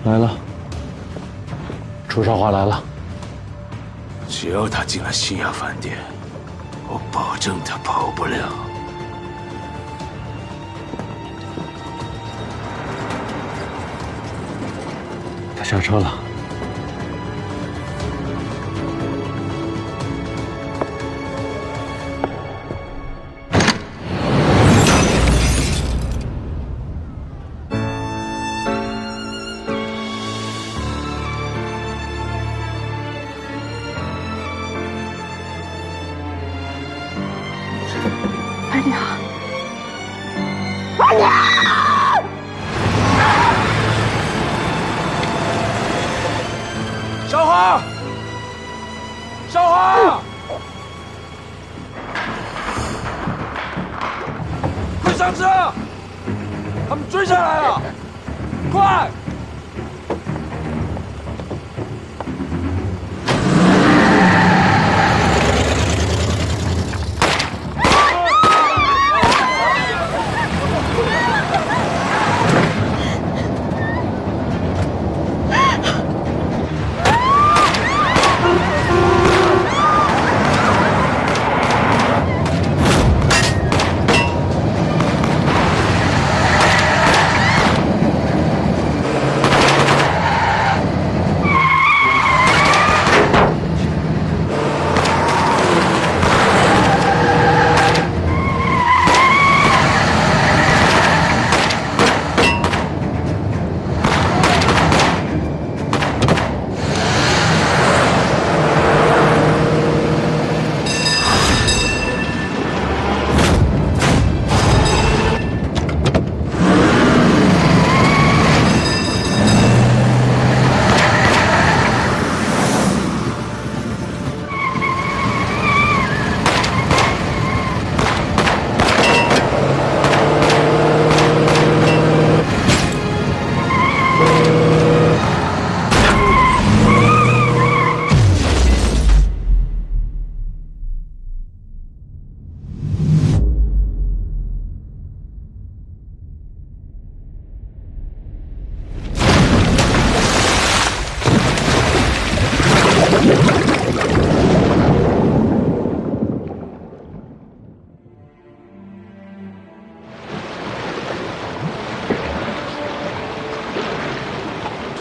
来了，楚少华来了。只要他进了新亚饭店，我保证他跑不了。他下车了。二娘，二娘！少华，少华，快上车！他们追上来了，快！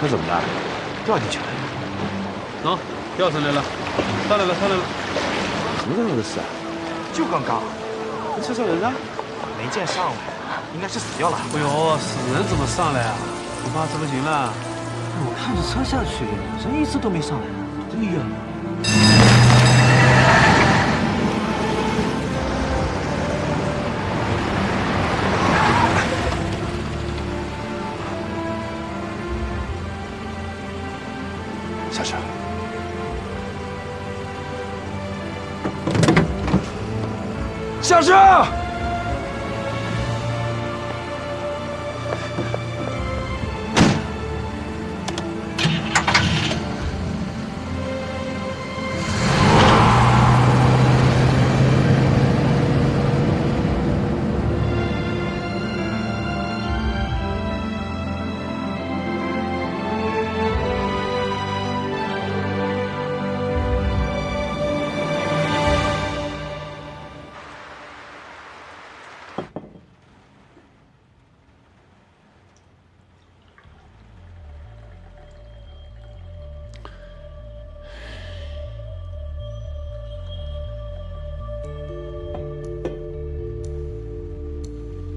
车怎么了？掉进去了。喏，掉上来了，上来了，上来了。什么时候的事啊？就刚刚，那车上人呢？没见上来，应该是死掉了。哎呦，死人怎么上来啊？恐怕是不行了。我看着车下去，人一直都没上来。哎呀，下车。下车！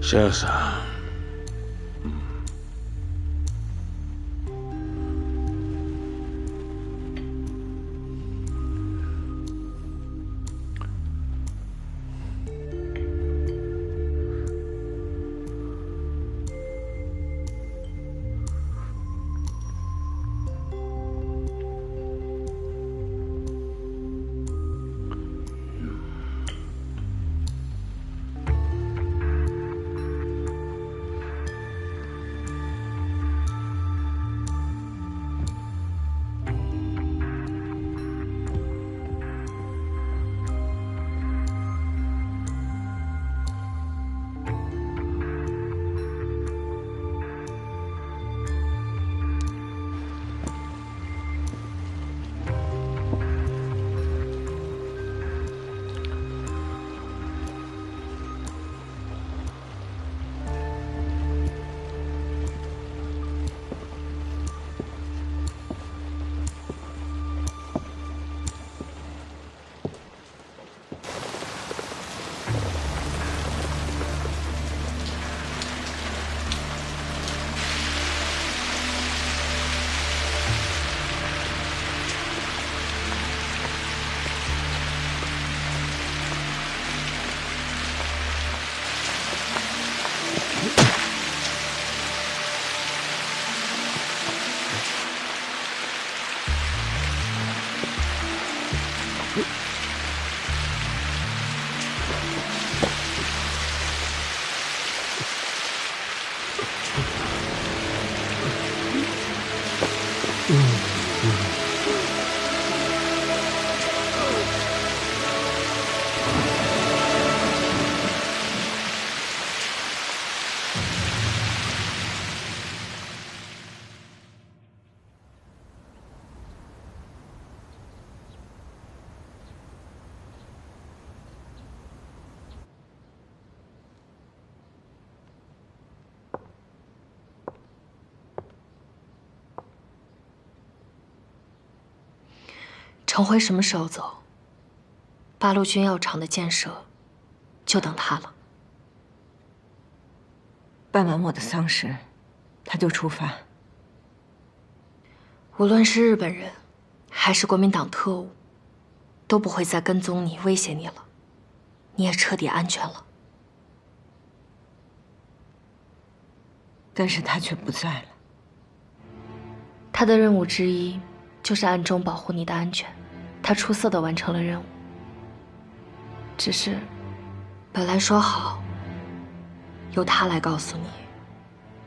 先生，程辉什么时候走？八路军药厂的建设，就等他了。办完我的丧事，他就出发。无论是日本人，还是国民党特务，都不会再跟踪你、威胁你了。你也彻底安全了。但是他却不在了。他的任务之一，就是暗中保护你的安全。他出色地完成了任务。只是，本来说好，由他来告诉你，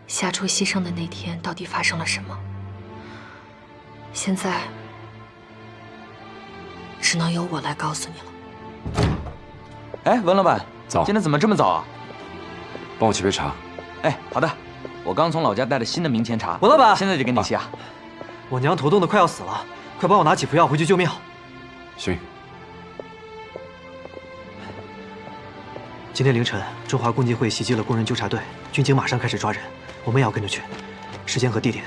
夏初牺牲的那天到底发生了什么。现在，只能由我来告诉你了。哎，文老板，早。今天怎么这么早啊？帮我沏杯茶。哎，好的。我刚从老家带了新的明前茶，文老板，现在就给你沏啊。我娘头冻得快要死了，快帮我拿几副药回去救命。行。今天凌晨，中华共济会袭击了工人纠察队，军警马上开始抓人，我们也要跟着去，时间和地点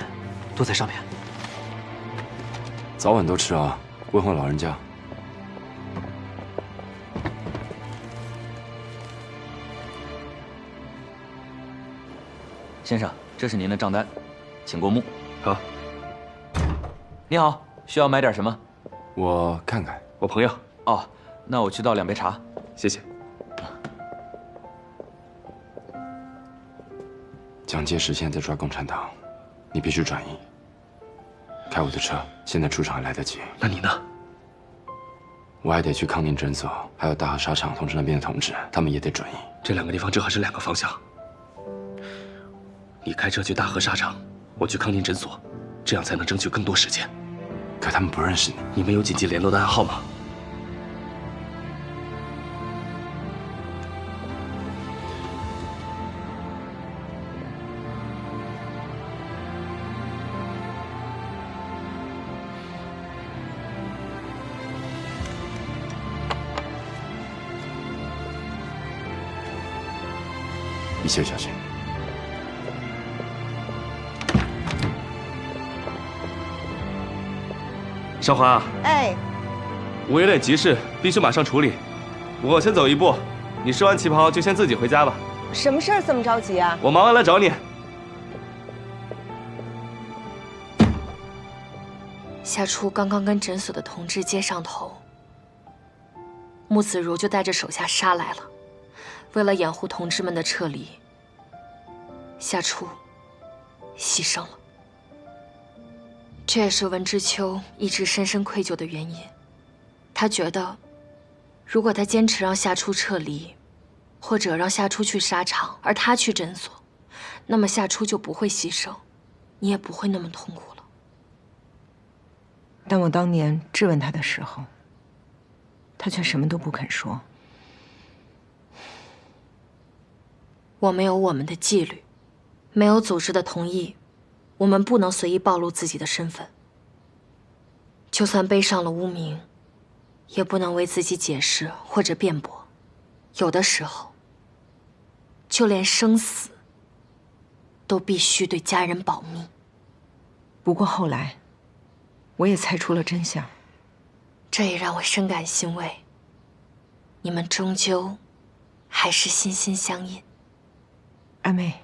都在上面。早晚都吃啊，问候老人家。先生，这是您的账单，请过目。好。你好，需要买点什么？我看看。我朋友。哦，那我去倒2杯茶，谢谢。蒋介石现在在抓共产党，你必须转移。开我的车，现在出场还来得及。那你呢？我还得去康宁诊所，还有大河纱厂通知那边的同志，他们也得转移。这2个地方正好是2个方向。你开车去大河纱厂，我去康宁诊所，这样才能争取更多时间。可他们不认识你。你们有紧急联络的暗号吗？一切小心。少华，哎，我有点急事，必须马上处理。我先走一步，你试完旗袍就先自己回家吧。什么事儿这么着急啊？我忙完来找你。夏初刚刚跟诊所的同志接上头，穆子如就带着手下杀来了。为了掩护同志们的撤离，夏初牺牲了。这也是文之秋一直深深愧疚的原因。他觉得，如果他坚持让夏初撤离，或者让夏初去沙场，而他去诊所，那么夏初就不会牺牲，你也不会那么痛苦了。但我当年质问他的时候，他却什么都不肯说。我们有我们的纪律，没有组织的同意，我们不能随意暴露自己的身份。就算背上了污名，也不能为自己解释或者辩驳。有的时候，就连生死都必须对家人保密。不过后来，我也猜出了真相，这也让我深感欣慰。你们终究还是心心相印。阿妹，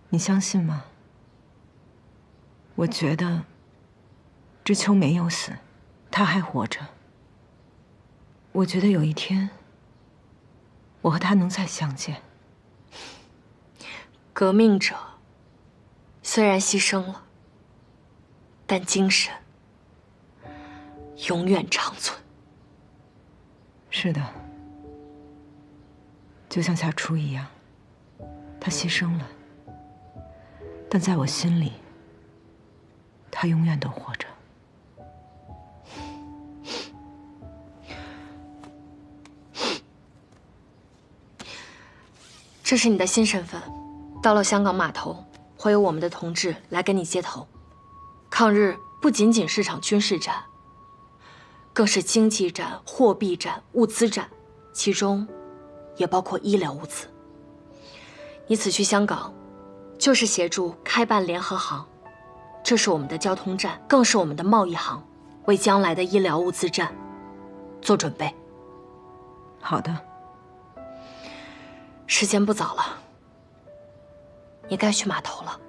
你相信吗？我觉得知秋没有死，他还活着。我觉得有一天，我和他能再相见。革命者虽然牺牲了，但精神永远长存。是的，就像夏初一样，他牺牲了，但在我心里，他他永远都活着。这是你的新身份，到了香港码头，会有我们的同志来跟你接头。抗日不仅仅是场军事战，更是经济战、货币战、物资战，其中也包括医疗物资。你此去香港，就是协助开办联合行，这是我们的交通站，更是我们的贸易行，为将来的医疗物资战做准备。好的。时间不早了，你该去码头了。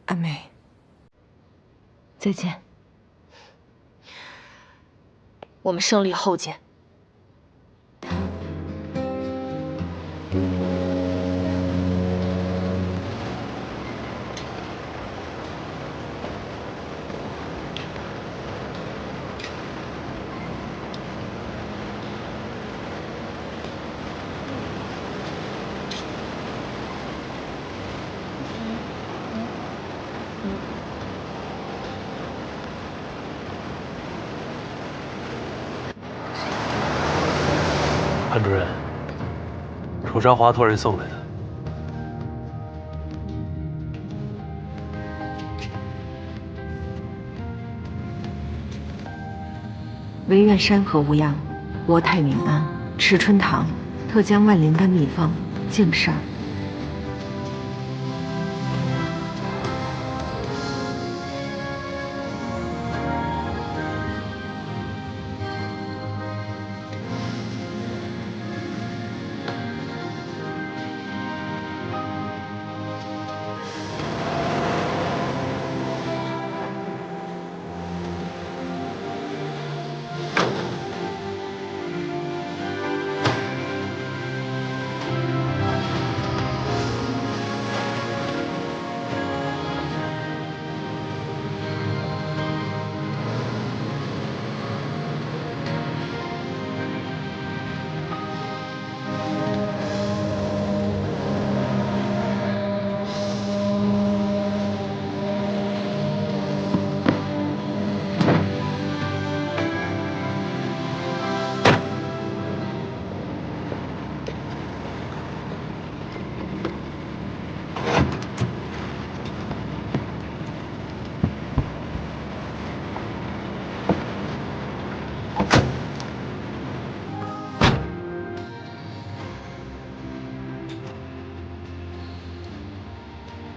阿梅，再见。我们胜利后见。潘主任，楚昌华托人送来的。惟愿山河无恙，国泰民安。池春堂，特将万灵丹秘方，敬上。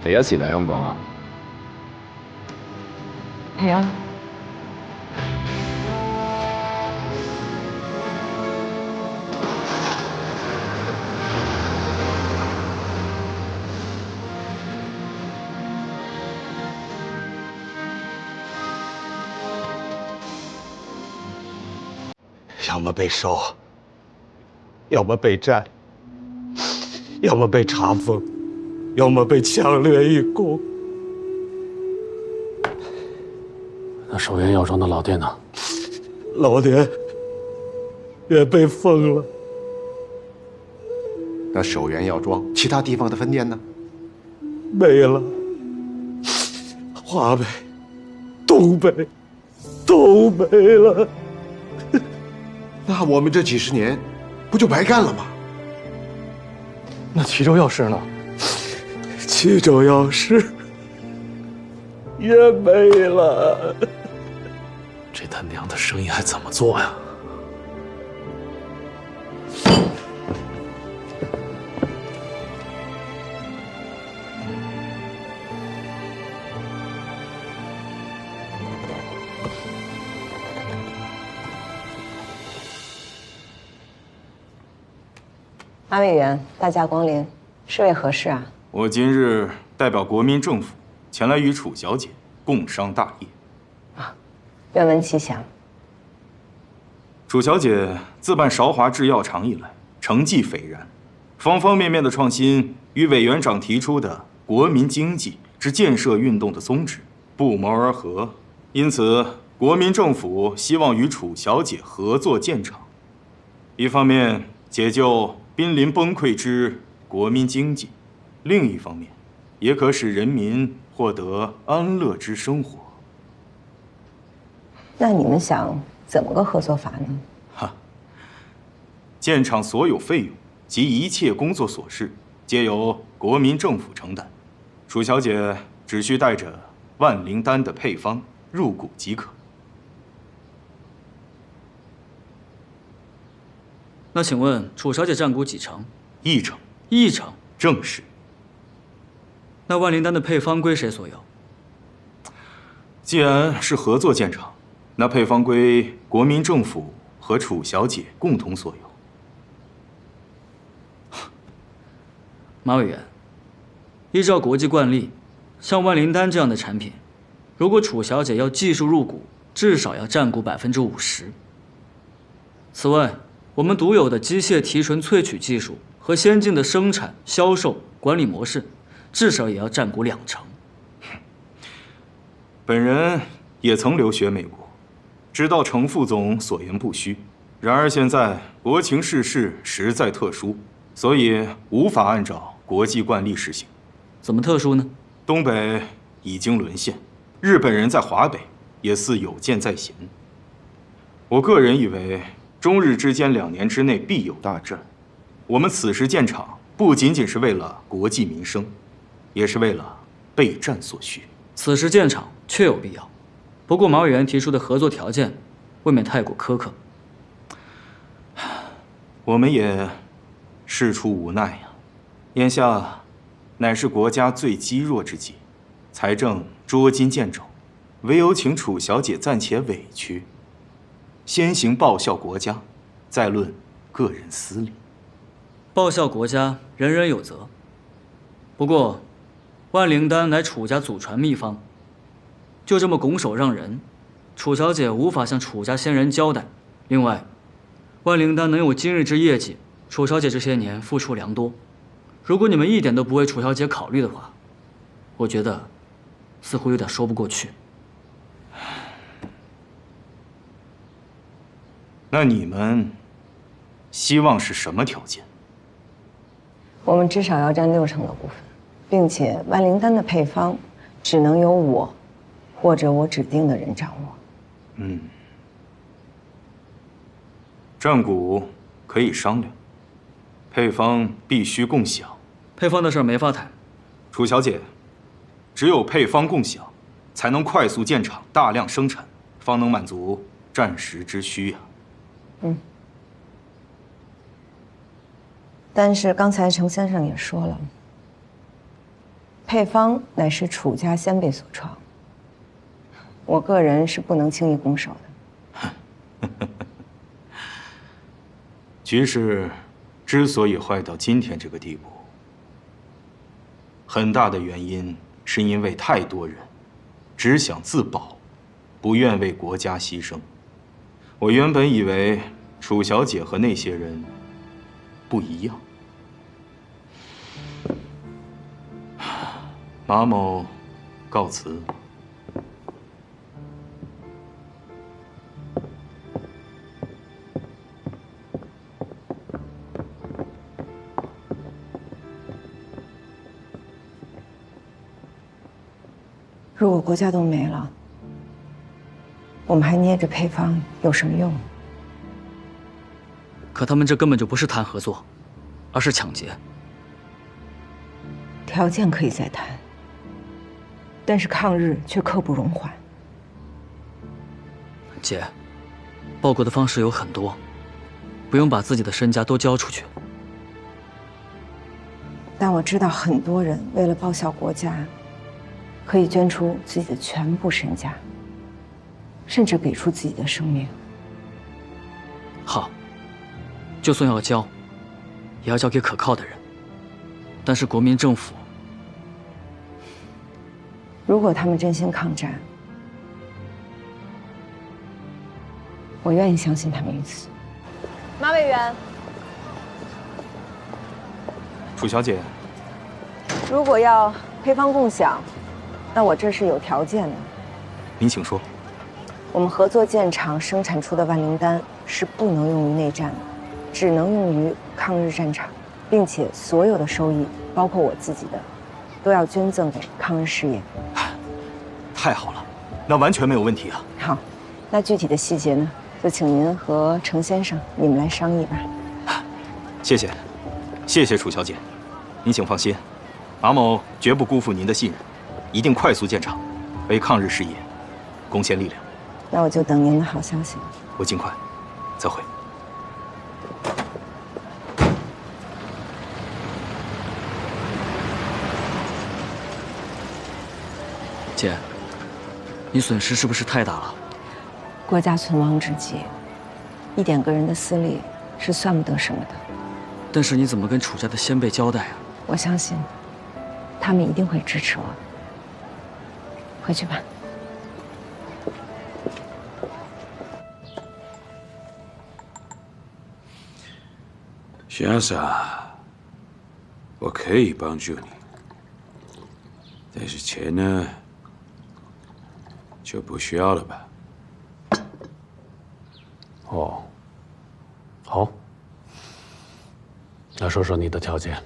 第一時嚟香港啊？係啊。要么被烧，要么被战，要么被查封，要么被强掠一供。那守原药庄的老店呢？老店也被封了。那守原药庄其他地方的分店呢？没了。华北、东北都没了。那我们这几十年不就白干了吗？那齐州药市呢？齐州药市也没了。这他娘的生意还怎么做呀？马委员，大驾光临，是为何事啊？我今日代表国民政府前来与楚小姐共商大业。愿闻其详。楚小姐自办韶华制药厂以来，成绩斐然，方方面面的创新与委员长提出的国民经济之建设运动的宗旨不谋而合。因此，国民政府希望与楚小姐合作建厂，一方面解救濒临崩溃之国民经济；另一方面，也可使人民获得安乐之生活。那你们想怎么个合作法呢？哈，建厂所有费用及一切工作琐事，皆由国民政府承担。楚小姐只需带着万灵丹的配方入股即可。那请问楚小姐占股几成？1成。1成？正是。那万灵丹的配方归谁所有？既然是合作建厂，那配方归国民政府和楚小姐共同所有。马委员，依照国际惯例，像万灵丹这样的产品，如果楚小姐要技术入股，至少要占股50%。此外，我们独有的机械提纯萃取技术和先进的生产、销售、管理模式，至少也要占股2成。本人也曾留学美国，知道程副总所言不虚。然而现在国情世事实在特殊，所以无法按照国际惯例实行。怎么特殊呢？东北已经沦陷，日本人在华北也似有箭在弦。我个人以为，中日之间2年之内必有大战。我们此时建厂，不仅仅是为了国计民生，也是为了备战所需。此时建厂确有必要，不过马委员提出的合作条件，未免太过苛刻。我们也事出无奈呀。眼下乃是国家最积弱之际，财政捉襟见肘，唯有请楚小姐暂且委屈，先行报效国家，再论个人私利。报效国家，人人有责。不过，万灵丹乃楚家祖传秘方，就这么拱手让人，楚小姐无法向楚家先人交代。另外，万灵丹能有今日之业绩，楚小姐这些年付出良多。如果你们一点都不为楚小姐考虑的话，我觉得似乎有点说不过去。那你们希望是什么条件？我们至少要占6成的股份，并且万灵丹的配方只能由我或者我指定的人掌握。占股可以商量，配方必须共享。配方的事没法谈。楚小姐，只有配方共享，才能快速建厂、大量生产，方能满足战时之需呀。但是刚才程先生也说了，配方乃是楚家先辈所创，我个人是不能轻易拱手的。局势之所以坏到今天这个地步，很大的原因是因为太多人只想自保，不愿为国家牺牲。我原本以为楚小姐和那些人不一样。马某告辞。如果国家都没了，我们还捏着配方有什么用？可他们这根本就不是谈合作，而是抢劫。条件可以再谈，但是抗日却刻不容缓。姐，报国的方式有很多，不用把自己的身家都交出去。但我知道很多人为了报效国家，可以捐出自己的全部身家，甚至给出自己的生命。好，就算要交，也要交给可靠的人。但是国民政府，如果他们真心抗战，我愿意相信他们一次。马委员，楚小姐，如果要配方共享，那我这是有条件的。您请说。我们合作建厂生产出的万灵丹是不能用于内战的，只能用于抗日战场，并且所有的收益，包括我自己的，都要捐赠给抗日事业。太好了，那完全没有问题啊。好，那具体的细节呢，就请您和程先生你们来商议吧。谢谢，谢谢楚小姐，您请放心，马某绝不辜负您的信任，一定快速建厂，为抗日事业贡献力量。那我就等您的好消息。我尽快，再会。姐，你损失是不是太大了？国家存亡之际，一点个人的私利是算不得什么的。但是你怎么跟楚家的先辈交代啊？我相信，他们一定会支持我。回去吧。先生，我可以帮助你，但是钱呢，就不需要了吧？哦，好，那说说你的条件。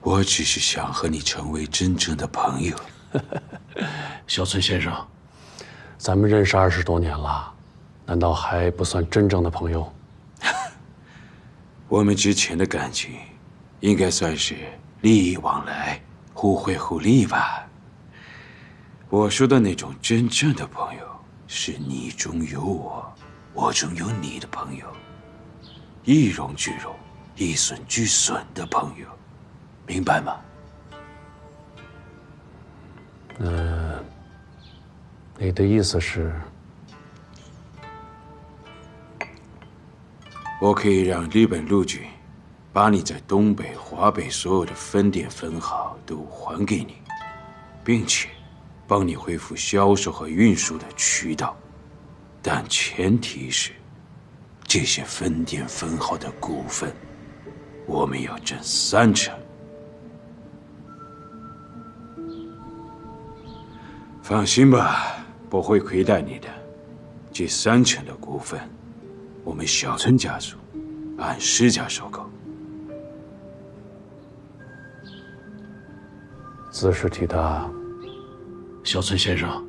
我只是想和你成为真正的朋友。小村先生，咱们认识20多年了，难道还不算真正的朋友？我们之前的感情，应该算是利益往来，互惠互利吧。我说的那种真正的朋友，是你中有我，我中有你的朋友，一荣俱荣，一损俱损的朋友，明白吗？你的意思是？我可以让日本陆军把你在东北、华北所有的分店分号都还给你，并且帮你恢复销售和运输的渠道，但前提是这些分店分号的股份我们要占30%。放心吧，不会亏待你的。这30%的股份，我们小村家族按市价收购。姿势体大，小村先生，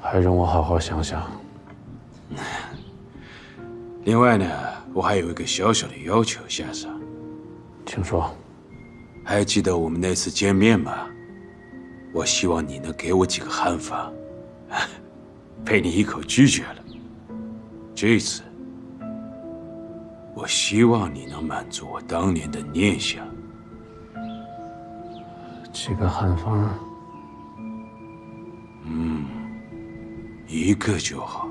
还容我好好想想。另外呢，我还有一个小小的要求，先生。请说。还记得我们那次见面吗？我希望你能给我几个汉方，被你一口拒绝了。这次，我希望你能满足我当年的念想。几个汉方？一个就好。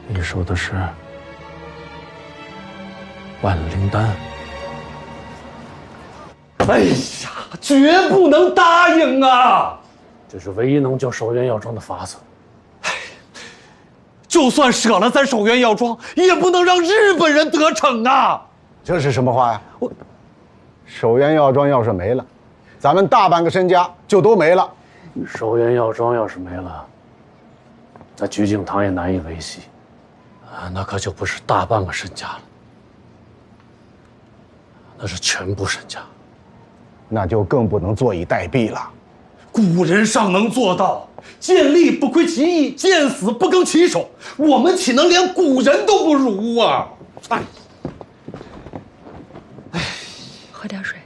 你说的是万灵丹？哎呀，绝不能答应啊！这是唯一能救守元药庄的法子。就算舍了咱守元药庄，也不能让日本人得逞啊！这是什么话呀？守元药庄要是没了，咱们大半个身家就都没了。守元药庄要是没了，那菊景堂也难以维系，那可就不是大半个身家了，那是全部身家。那就更不能坐以待毙了。古人尚能做到见利不亏其义，见死不更其手，我们岂能连古人都不如啊！喝点水。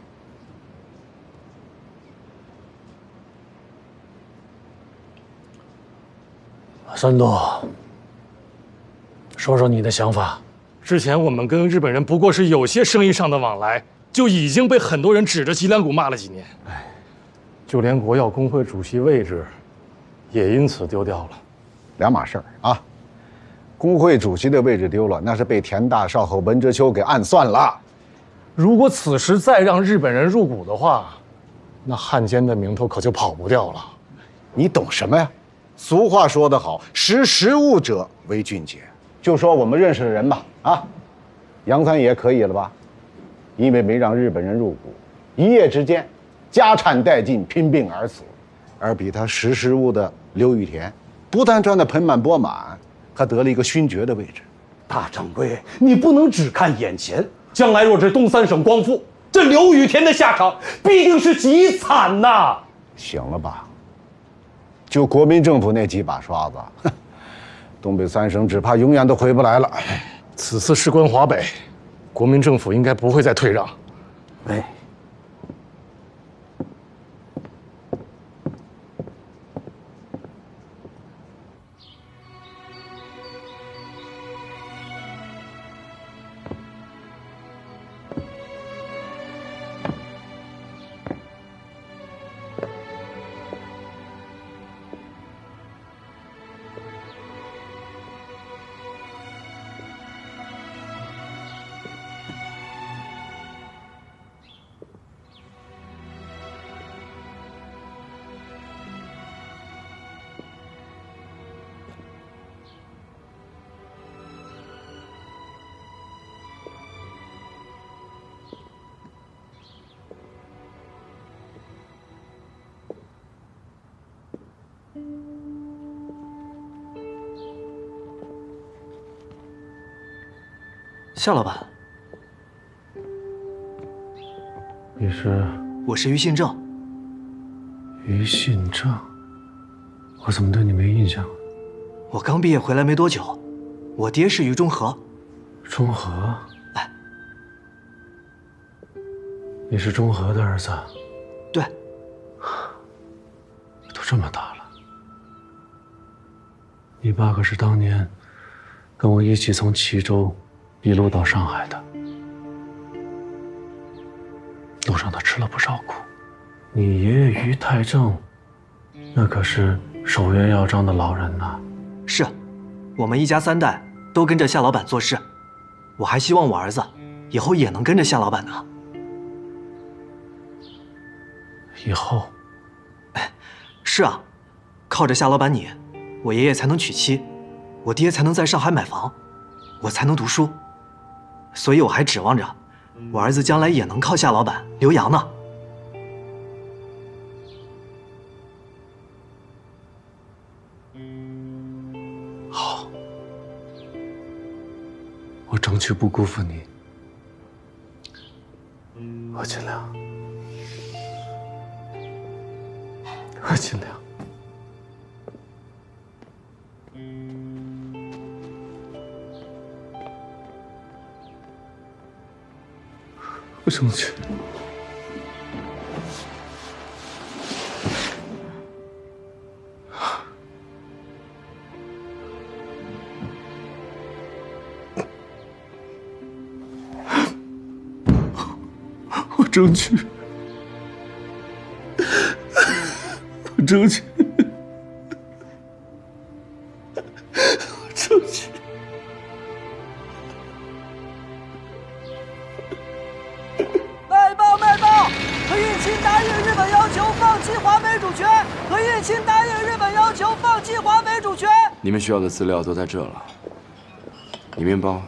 三度，说说你的想法。之前我们跟日本人不过是有些生意上的往来，就已经被很多人指着脊梁骨骂了几年。就连国药工会主席位置，也因此丢掉了。两码事儿啊！工会主席的位置丢了，那是被田大少和文哲秋给暗算了。如果此时再让日本人入股的话，那汉奸的名头可就跑不掉了。你懂什么呀？俗话说得好，识时务者为俊杰。就说我们认识的人吧，啊，杨三爷可以了吧？因为没让日本人入股，一夜之间家产殆尽，拼病而死。而比他识时务的刘玉田不但赚得盆满钵满，还得了一个勋爵的位置。大掌柜，你不能只看眼前，将来若这东三省光复，这刘雨田的下场必定是极惨呐！行了吧，就国民政府那几把刷子，哼，东北三省只怕永远都回不来了。此次事关华北，国民政府应该不会再退让。哎。夏老板，你是？我是于信正。于信正，我怎么对你没印象？我刚毕业回来没多久，我爹是于中和。中和？哎，你是中和的儿子？对。都这么大了，你爸可是当年跟我一起从齐州一路到上海的，路上他吃了不少苦。你爷爷于太正，那可是守约要章的老人呐。是，我们一家3代都跟着夏老板做事，我还希望我儿子以后也能跟着夏老板呢。以后？是啊，靠着夏老板你，我爷爷才能娶妻，我爹才能在上海买房，我才能读书。所以我还指望着我儿子将来也能靠夏老板留洋呢。好，我争取不辜负你，我尽量，我尽量。我争取。我争取。我争取。我争取。卖报！何应钦答应日本要求放弃华北主权。何应钦答应日本要求放弃华北主权。你们需要的资料都在这了。你面包。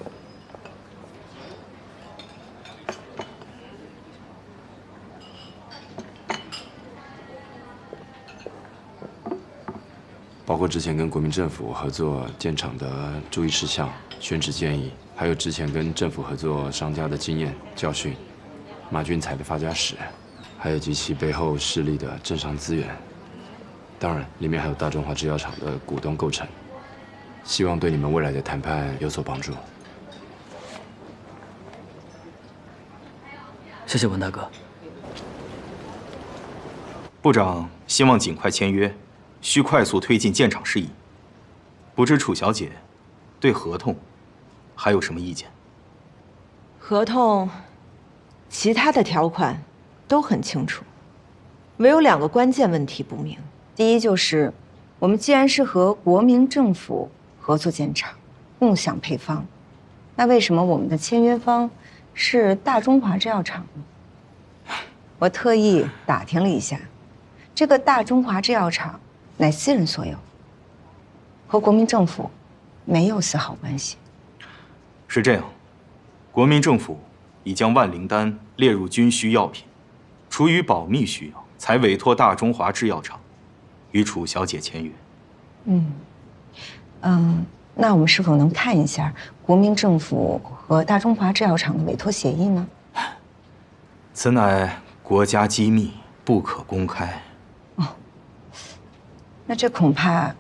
包括之前跟国民政府合作建厂的注意事项、选址建议，还有之前跟政府合作商家的经验教训，马俊才的发家史，还有及其背后势力的政商资源。当然，里面还有大中华制药厂的股东构成，希望对你们未来的谈判有所帮助。谢谢文大哥。部长希望尽快签约。需快速推进建厂事宜，不知楚小姐对合同还有什么意见？合同其他的条款都很清楚，唯有2个关键问题不明。第一就是，我们既然是和国民政府合作建厂，共享配方，那为什么我们的签约方是大中华制药厂呢？我特意打听了一下，这个大中华制药厂乃私人所有，和国民政府没有丝毫关系。是这样，国民政府已将万灵丹列入军需药品，出于保密需要，才委托大中华制药厂与楚小姐签约。那我们是否能看一下国民政府和大中华制药厂的委托协议呢？此乃国家机密，不可公开。那这恐怕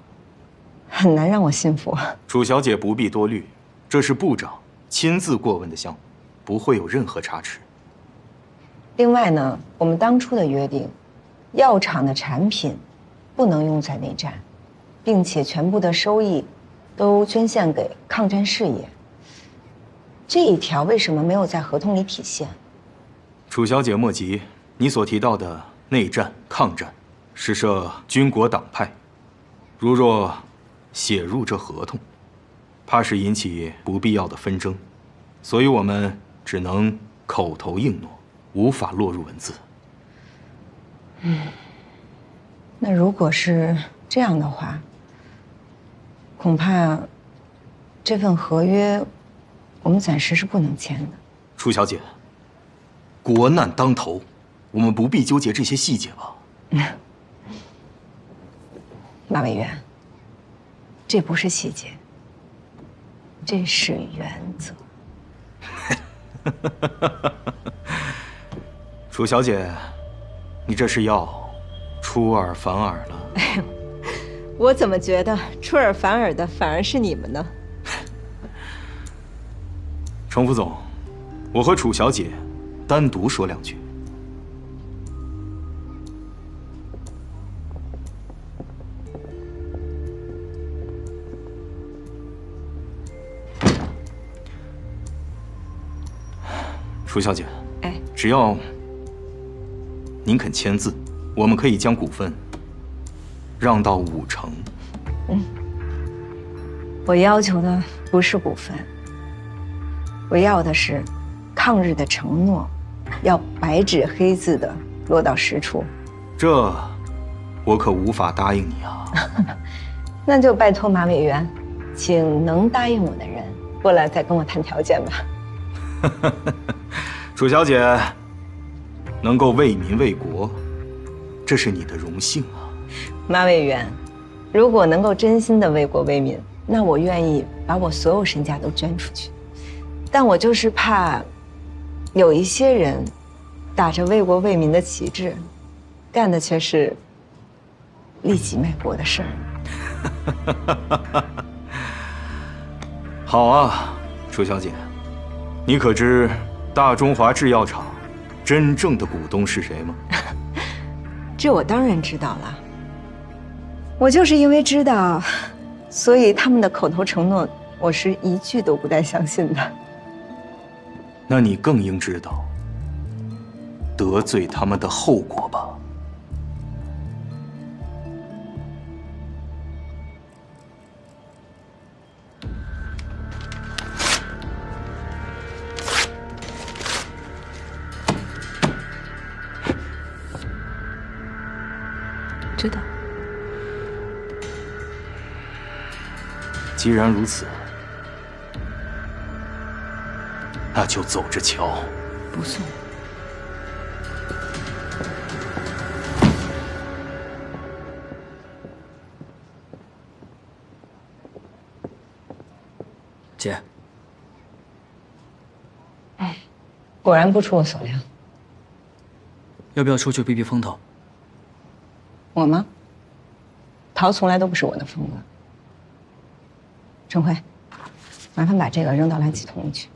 很难让我信服。楚小姐不必多虑，这是部长亲自过问的项目，不会有任何差池。另外呢，我们当初的约定，药厂的产品不能用在内战，并且全部的收益都捐献给抗战事业。这一条为什么没有在合同里体现？楚小姐莫急，你所提到的内战、抗战，是涉军国党派，如若写入这合同，怕是引起不必要的纷争，所以我们只能口头应诺，无法落入文字。那如果是这样的话，恐怕这份合约我们暂时是不能签的。楚小姐，国难当头，我们不必纠结这些细节吧？马委员，这不是细节，这是原则。楚小姐，你这是要出尔反尔了？哎呦，我怎么觉得出尔反尔的反而是你们呢？程副总，我和楚小姐单独说两句。楚小姐，只要您肯签字，我们可以将股份让到5成。我要求的不是股份，我要的是抗日的承诺，要白纸黑字的落到实处。这我可无法答应你啊。那就拜托马委员，请能答应我的人过来再跟我谈条件吧。楚小姐能够为民为国，这是你的荣幸啊。马委员，如果能够真心的为国为民，那我愿意把我所有身家都捐出去。但我就是怕有一些人打着为国为民的旗帜，干的却是利己卖国的事儿。好啊，楚小姐，你可知大中华制药厂真正的股东是谁吗？这我当然知道了。我就是因为知道，所以他们的口头承诺，我是一句都不带相信的。那你更应知道得罪他们的后果吧。知道。既然如此，那就走着瞧。不送。姐，果然不出我所料。要不要出去避避风头？我吗？逃从来都不是我的风格。陈辉，麻烦把这个扔到垃圾桶里去。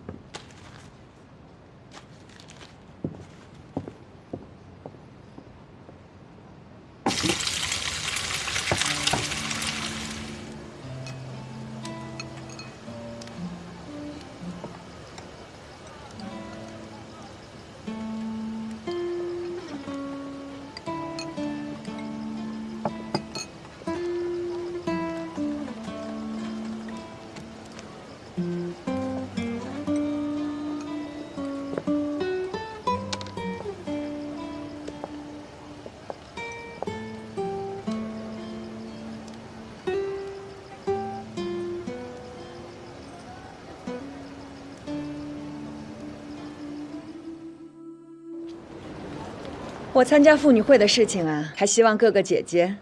我参加妇女会的事情啊，还希望各个姐姐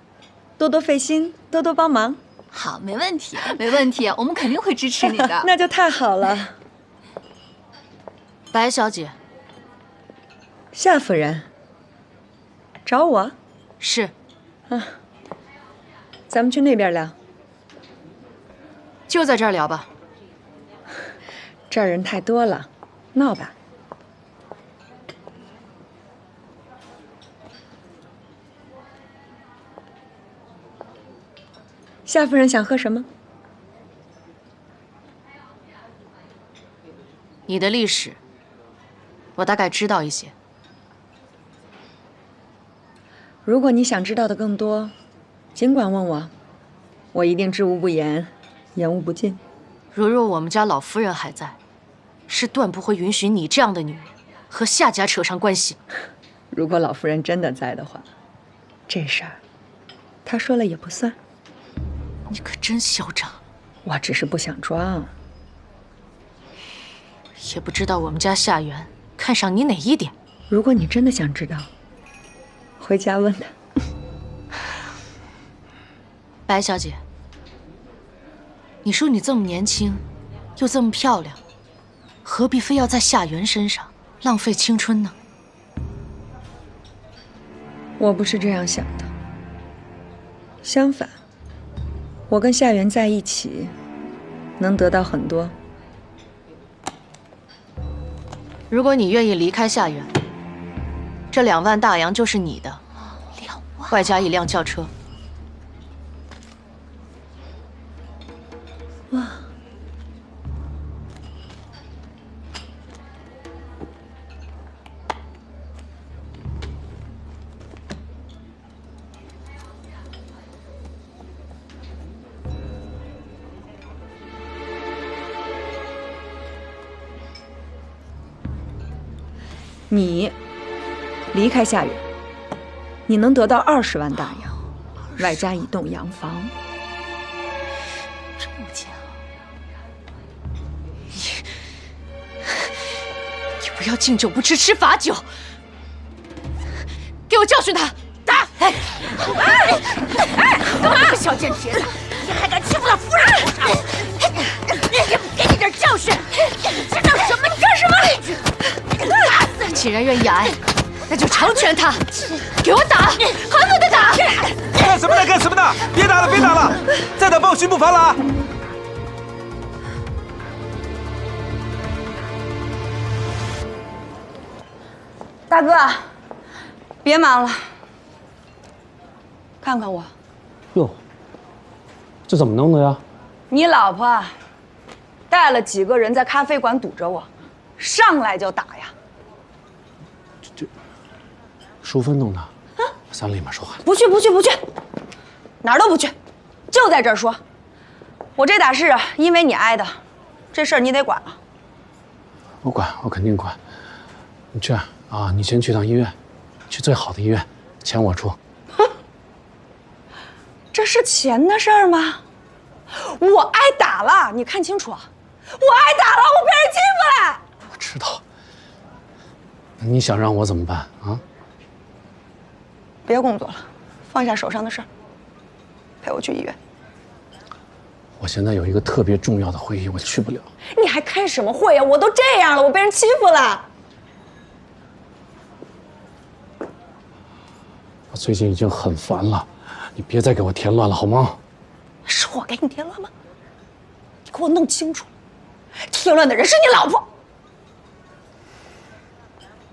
多多费心，多多帮忙。好，没问题，没问题，我们肯定会支持你的。那就太好了。白小姐，夏夫人，找我？是。咱们去那边聊。就在这儿聊吧。这儿人太多了，闹吧。夏夫人想喝什么？你的历史，我大概知道一些。如果你想知道的更多，尽管问我，我一定知无不言，言无不尽。如若我们家老夫人还在，是断不会允许你这样的女人和夏家扯上关系。如果老夫人真的在的话，这事儿她说了也不算。你可真嚣张！我只是不想装。也不知道我们家夏元看上你哪一点。如果你真的想知道，回家问他。白小姐，你说你这么年轻，又这么漂亮，何必非要在夏元身上浪费青春呢？我不是这样想的。相反，我跟夏元在一起，能得到很多。如果你愿意离开夏元，这2万大洋就是你的，2万，外加1辆轿车。哇！你离开夏元，你能得到20万大洋，外加1栋洋房。这么贱啊！你不要敬酒不吃吃罚酒，给我教训他！打！哎，干嘛？小贱蹄子，你还敢欺负到夫人头上？也不给你点教训！你知道什么？你干什么？既然愿意挨，那就成全他！给我打，狠狠的打！干什么呢？干什么呢？别打了，别打了！再打报巡捕房了啊！大哥，别忙了，看看我。哟，这怎么弄的呀？你老婆带了几个人在咖啡馆堵着我，上来就打呀！淑芬弄的，咱里面说话。不去，不去，不去，哪儿都不去，就在这儿说。我这打是因为你挨的，这事儿你得管啊。我管，我肯定管。你这样啊，你先去趟医院，去最好的医院，钱我出。哼，这是钱的事儿吗？我挨打了，你看清楚啊！我挨打了，我被人欺负了。我知道。你想让我怎么办啊？别工作了，放下手上的事儿，陪我去医院。我现在有一个特别重要的会议，我去不了。你还开什么会呀？我都这样了，我被人欺负了。我最近已经很烦了，你别再给我添乱了，好吗？是我给你添乱吗？你给我弄清楚，添乱的人是你老婆。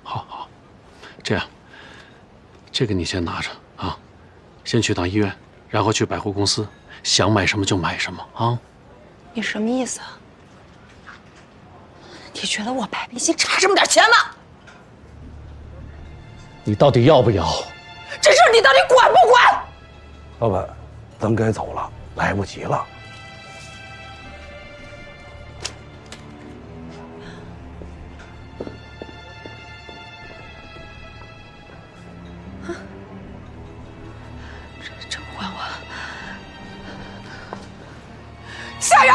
好，这样，这个你先拿着啊，先去趟医院，然后去百货公司，想买什么就买什么啊。你什么意思啊？你觉得我白背心差这么点钱吗？你到底要不要？这事你到底管不管？老板，咱该走了，来不及了。这不关我。夏元！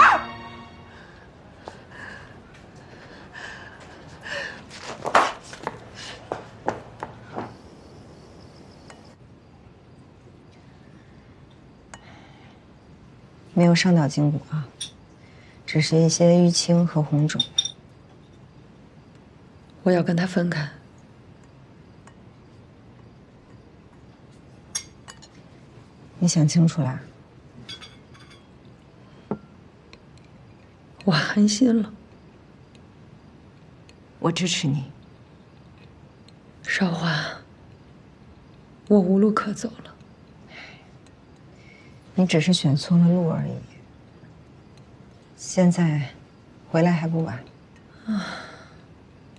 没有伤到筋骨啊，只是一些淤青和红肿。我要跟他分开。你想清楚啦？我寒心了。我支持你。少华，我无路可走了。你只是选错了路而已。现在回来还不晚。啊，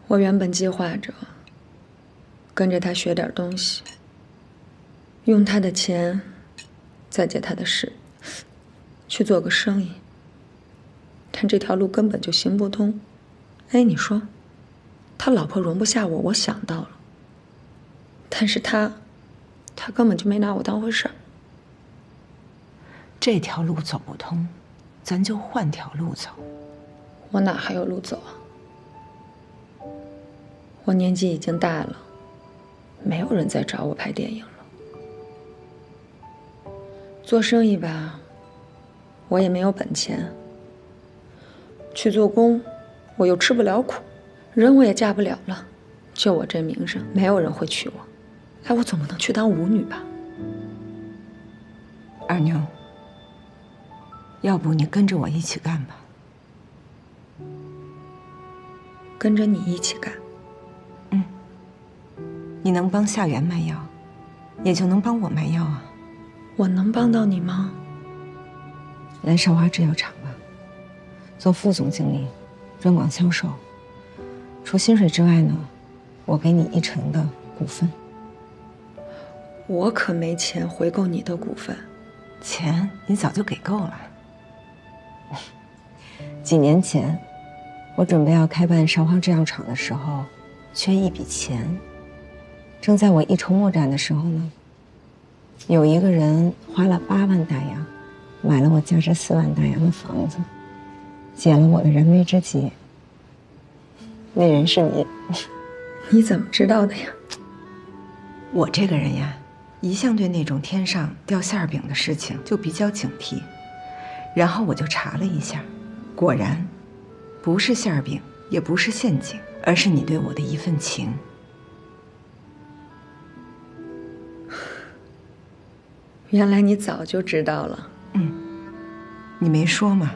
我原本计划着跟着他学点东西，用他的钱再借他的事去做个生意。但这条路根本就行不通。哎，你说，他老婆容不下我，我想到了。但是他根本就没拿我当回事儿。这条路走不通，咱就换条路走。我哪还有路走啊？我年纪已经大了，没有人再找我拍电影了。做生意吧，我也没有本钱。去做工，我又吃不了苦，人我也嫁不了了。就我这名声，没有人会娶我。哎，我总不能去当舞女吧？二妞，要不你跟着我一起干吧？跟着你一起干？嗯。你能帮夏元卖药，也就能帮我卖药啊。我能帮到你吗？来少华制药厂吧，做副总经理，专管销售。除薪水之外呢，我给你1成的股份。我可没钱回购你的股份。钱你早就给够了。几年前，我准备要开办少华制药厂的时候，缺一笔钱。正在我一筹莫展的时候呢，有一个人花了8万大洋，买了我价值4万大洋的房子，解了我的燃眉之急。那人是你。你怎么知道的呀？我这个人呀，一向对那种天上掉馅饼的事情就比较警惕。然后我就查了一下，果然，不是馅饼，也不是陷阱，而是你对我的一份情。原来你早就知道了。嗯，你没说嘛，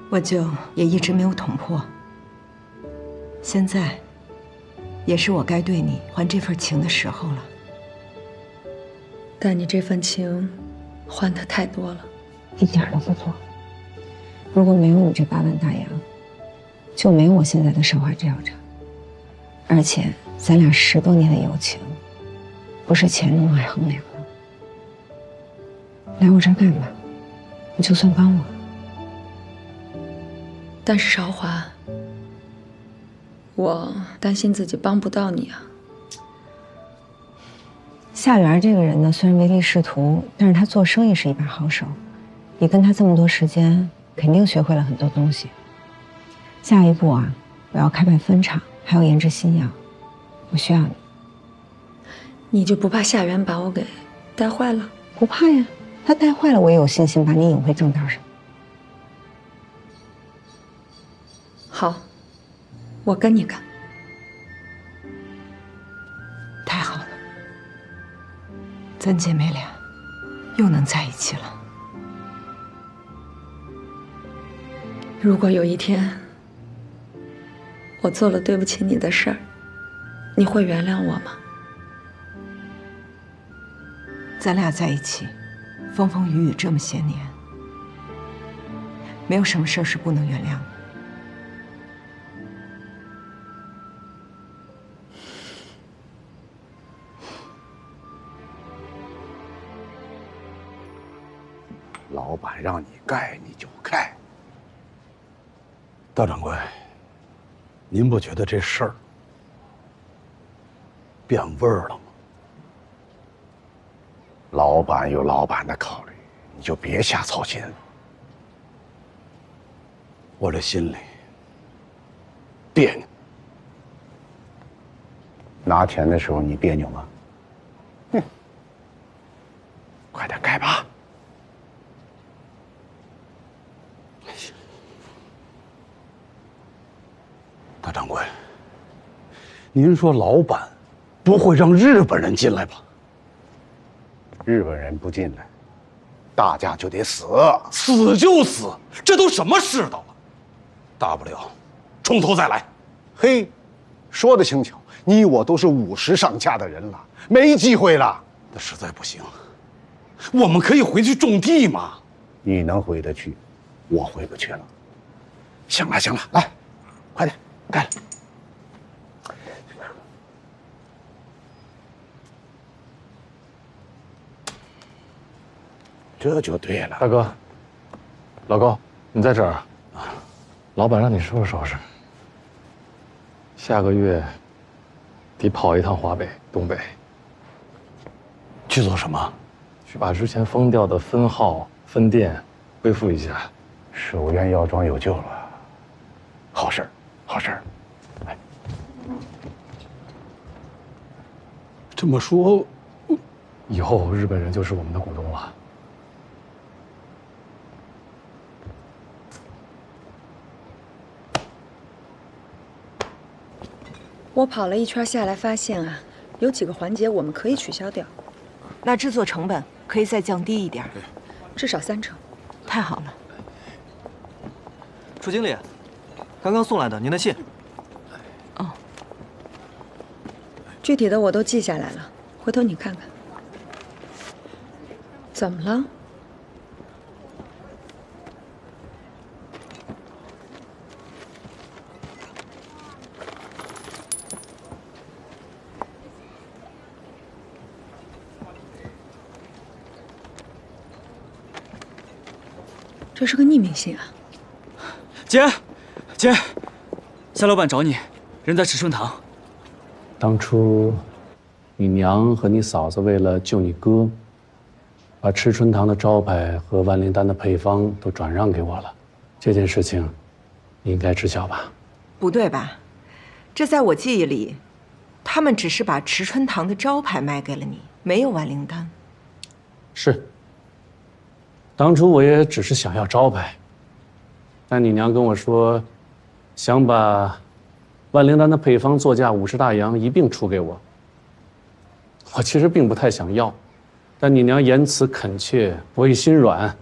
我就也一直没有捅破。现在，也是我该对你还这份情的时候了。但你这份情，还的太多了。一点都不错。如果没有你这8万大洋，就没有我现在的少华制药厂。而且咱俩10多年的友情，不是钱能来衡量的。来我这儿干吧，你就算帮我。但是少华，我担心自己帮不到你啊。夏元这个人呢，虽然唯利是图，但是他做生意是一把好手。你跟他这么多时间，肯定学会了很多东西。下一步啊，我要开办分厂，还要研制新药，我需要你。你就不怕夏元把我给带坏了？不怕呀，他带坏了，我也有信心把你引回正道上。好，我跟你干。太好了，咱姐妹俩又能在一起了。如果有一天我做了对不起你的事儿，你会原谅我吗？咱俩在一起，风风雨雨这么些年，没有什么事儿是不能原谅的。老板让你盖你就盖。大掌柜，您不觉得这事儿变味儿了吗？老板有老板的考虑，你就别瞎操心了。我这心里别扭。拿钱的时候你别扭吗？快点盖吧。掌柜，您说老板不会让日本人进来吧？日本人不进来，大家就得死，死就死，这都什么世道了？大不了从头再来。嘿，说的轻巧，你我都是50上下的人了，没机会了。那实在不行，我们可以回去种地嘛。你能回得去，我回不去了。行了行了，来，快点干了。这就对了。大哥，老高，你在这儿啊？老板让你收拾收拾。下个月得跑一趟华北、东北。去做什么？去把之前封掉的分号、分店恢复一下。寿元药庄有救了，好事儿，好事儿。哎，这么说，以后日本人就是我们的股东了。我跑了一圈下来，发现啊，有几个环节我们可以取消掉。那制作成本可以再降低一点，至少30%。太好了。楚经理，刚刚送来的您的信。哦。具体的我都记下来了，回头你看看。怎么了？这是个匿名信啊！姐，姐，夏老板找你，人在池春堂。当初，你娘和你嫂子为了救你哥，把池春堂的招牌和万灵丹的配方都转让给我了。这件事情，你应该知晓吧？不对吧？这在我记忆里，他们只是把池春堂的招牌卖给了你，没有万灵丹。是。当初我也只是想要招牌，但你娘跟我说，想把万灵丹的配方作价50大洋一并出给我。我其实并不太想要，但你娘言辞恳切，我一心软，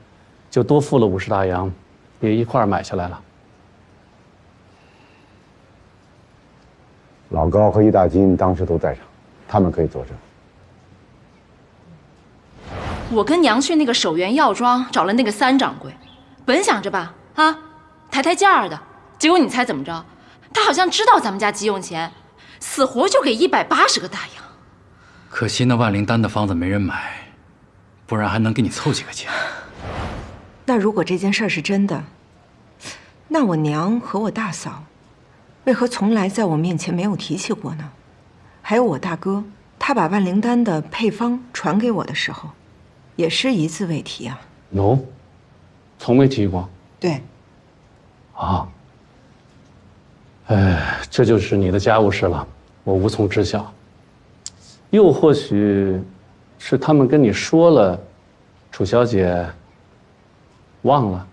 就多付了50大洋，也一块儿买下来了。老高和易大金当时都在场，他们可以作证。我跟娘去那个守元药庄找了那个3掌柜，本想着吧，抬抬价的，结果你猜怎么着？他好像知道咱们家急用钱，死活就给180个大洋。可惜那万灵丹的方子没人买，不然还能给你凑几个钱。那如果这件事是真的，那我娘和我大嫂，为何从来在我面前没有提起过呢？还有我大哥，他把万灵丹的配方传给我的时候，也是一字未提啊。No， 从没提过。对。啊。这就是你的家务事了，我无从知晓。又或许，是他们跟你说了，楚小姐忘了。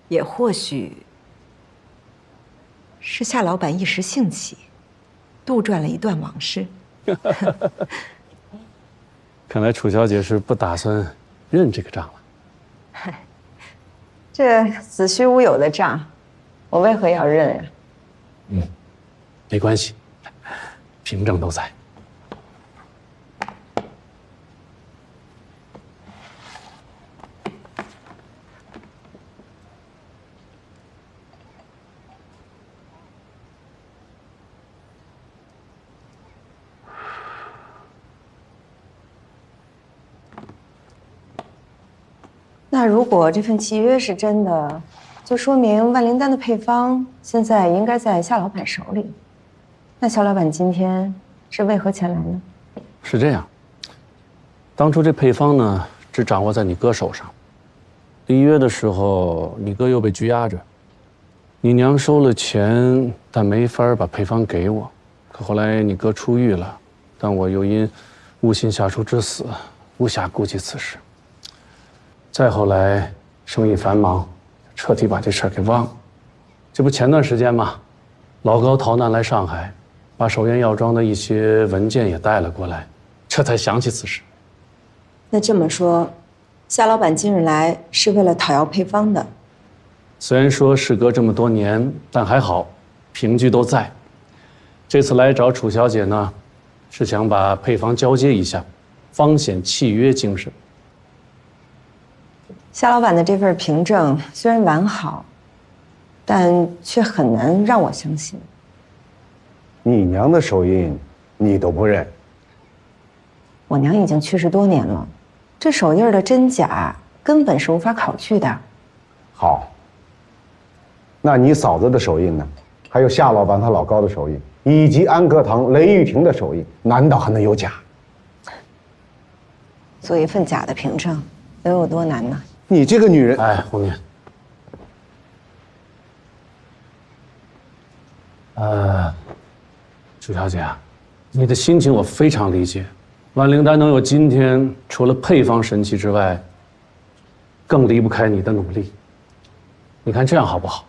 也或许是夏老板一时兴起，杜撰了一段往事。看来楚小姐是不打算认这个账了。这子虚乌有的账，我为何要认呀？没关系，凭证都在。那如果这份契约是真的，就说明万灵丹的配方现在应该在夏老板手里。那夏老板今天是为何前来呢？是这样，当初这配方呢，只掌握在你哥手上。立约的时候，你哥又被拘押着，你娘收了钱，但没法把配方给我。可后来你哥出狱了，但我又因误信下属之死，无暇顾及此事。再后来，生意繁忙，彻底把这事儿给忘了。这不前段时间嘛，老高逃难来上海，把首元药庄的一些文件也带了过来，这才想起此事。那这么说，夏老板今日来是为了讨要配方的。虽然说事隔这么多年，但还好，凭据都在。这次来找楚小姐呢，是想把配方交接一下，方显契约精神。夏老板的这份凭证虽然完好，但却很难让我相信。你娘的手印，你都不认？我娘已经去世多年了，这手印的真假根本是无法考据的。好，那你嫂子的手印呢？还有夏老板他老高的手印，以及安克堂雷玉婷的手印，难道还能有假？做一份假的凭证，能有多难呢？你这个女人，哎，红娘，楚小姐啊，你的心情我非常理解。万灵丹能有今天，除了配方神奇之外，更离不开你的努力。你看这样好不好？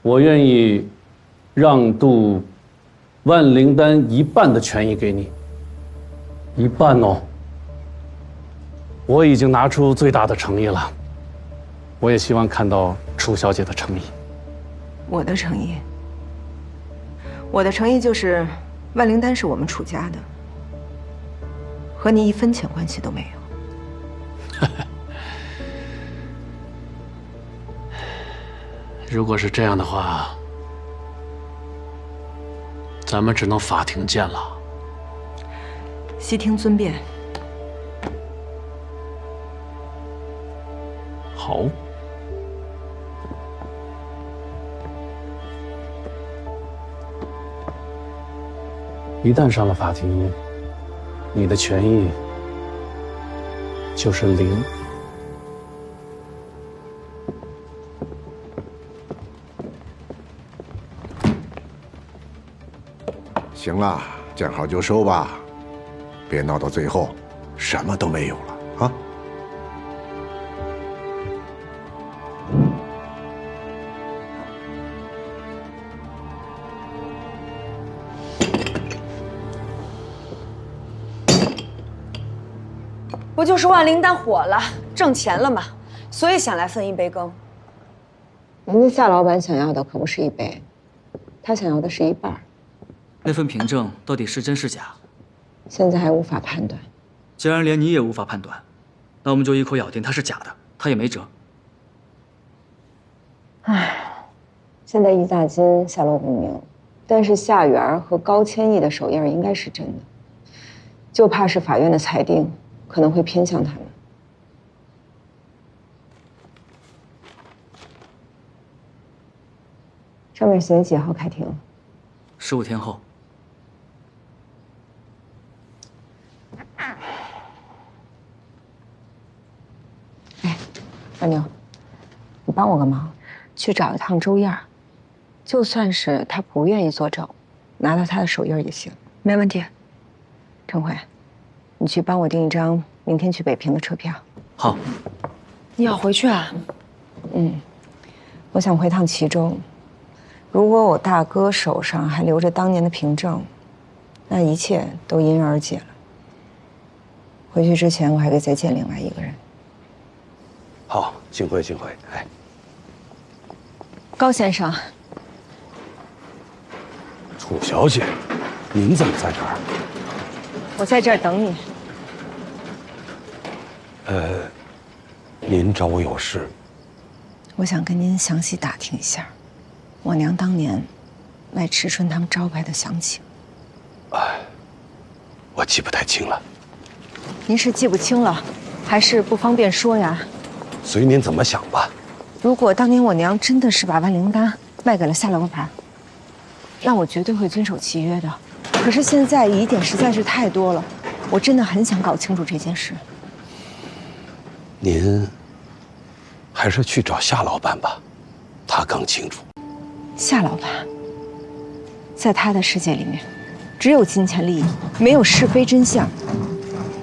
我愿意让渡万灵丹一半的权益给你，一半哦。我已经拿出最大的诚意了，我也希望看到楚小姐的诚意。我的诚意，我的诚意就是万灵丹是我们楚家的，和你一分钱关系都没有。如果是这样的话，咱们只能法庭见了。悉听尊便。好。一旦上了法庭，你的权益就是零。行了，见好就收吧，别闹到最后什么都没有了啊！不就是万灵丹火了，挣钱了吗？所以想来分一杯羹。人家夏老板想要的可不是一杯，他想要的是一半。那份凭证到底是真是假？现在还无法判断。既然连你也无法判断，那我们就一口咬定它是假的，他也没辙。唉，现在一大金下落不明，但是夏元和高千亿的手印应该是真的，就怕是法院的裁定可能会偏向他们。上面写几号开庭？15天后。哎，二妞，你帮我个忙，去找一趟周燕，就算是他不愿意作证，拿到他的手印也行。没问题。陈慧，你去帮我订一张明天去北平的车票。好。你要回去啊？嗯，我想回趟齐州。如果我大哥手上还留着当年的凭证，那一切都因人而解了。回去之前，我还得再见另外一个人。好，幸会幸会。哎，高先生，楚小姐，您怎么在这儿？我在这儿等你。您找我有事？我想跟您详细打听一下，我娘当年卖迟春他们招牌的详情。我记不太清了。您是记不清了，还是不方便说呀？随您怎么想吧。如果当年我娘真的是把万灵丹卖给了夏老板，那我绝对会遵守契约的。可是现在疑点实在是太多了，我真的很想搞清楚这件事。您还是去找夏老板吧，他更清楚。夏老板，在他的世界里面，只有金钱利益，没有是非真相。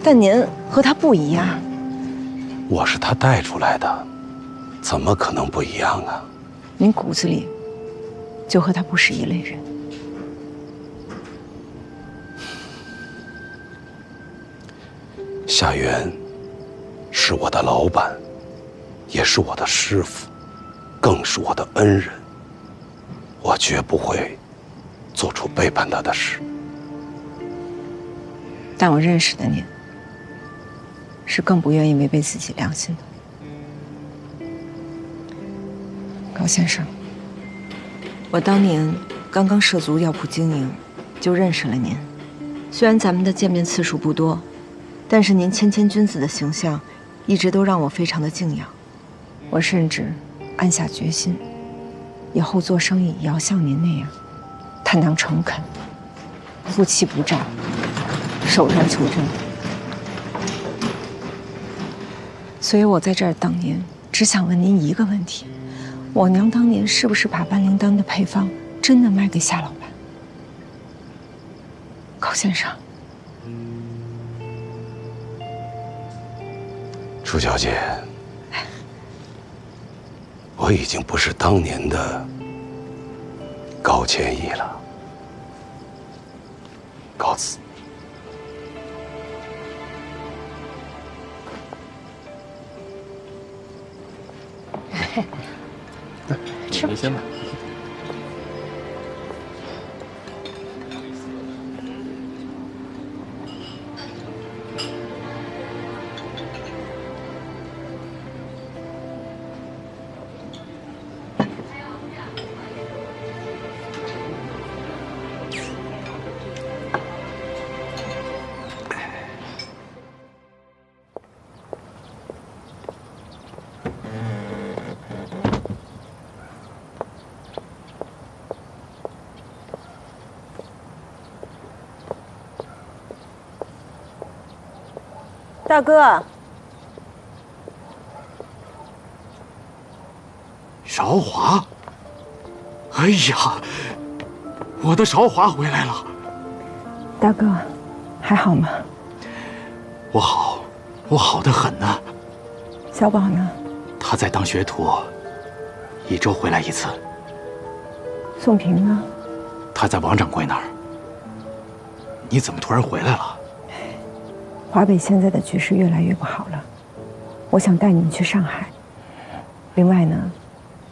但您和他不一样。我是他带出来的，怎么可能不一样啊？您骨子里就和他不是一类人。夏元是我的老板，也是我的师傅，更是我的恩人。我绝不会做出背叛他的事。但我认识的您，是更不愿意违背自己良心的。高先生，我当年刚刚涉足药铺经营，就认识了您。虽然咱们的见面次数不多，但是您谦谦君子的形象，一直都让我非常的敬仰。我甚至暗下决心，以后做生意也要像您那样，坦荡诚恳，夫妻不战，守然求真。所以我在这儿等您，只想问您一个问题：我娘当年是不是把万灵丹的配方真的卖给夏老板？高先生。楚小姐，我已经不是当年的高千亿了，告辞。吃吧，先吧。大哥，韶华，哎呀，我的韶华回来了。大哥，还好吗？我好，我好得很呢。小宝呢？他在当学徒，1周回来一次。宋平呢？他在王掌柜那儿。你怎么突然回来了？华北现在的局势越来越不好了，我想带你们去上海。另外呢，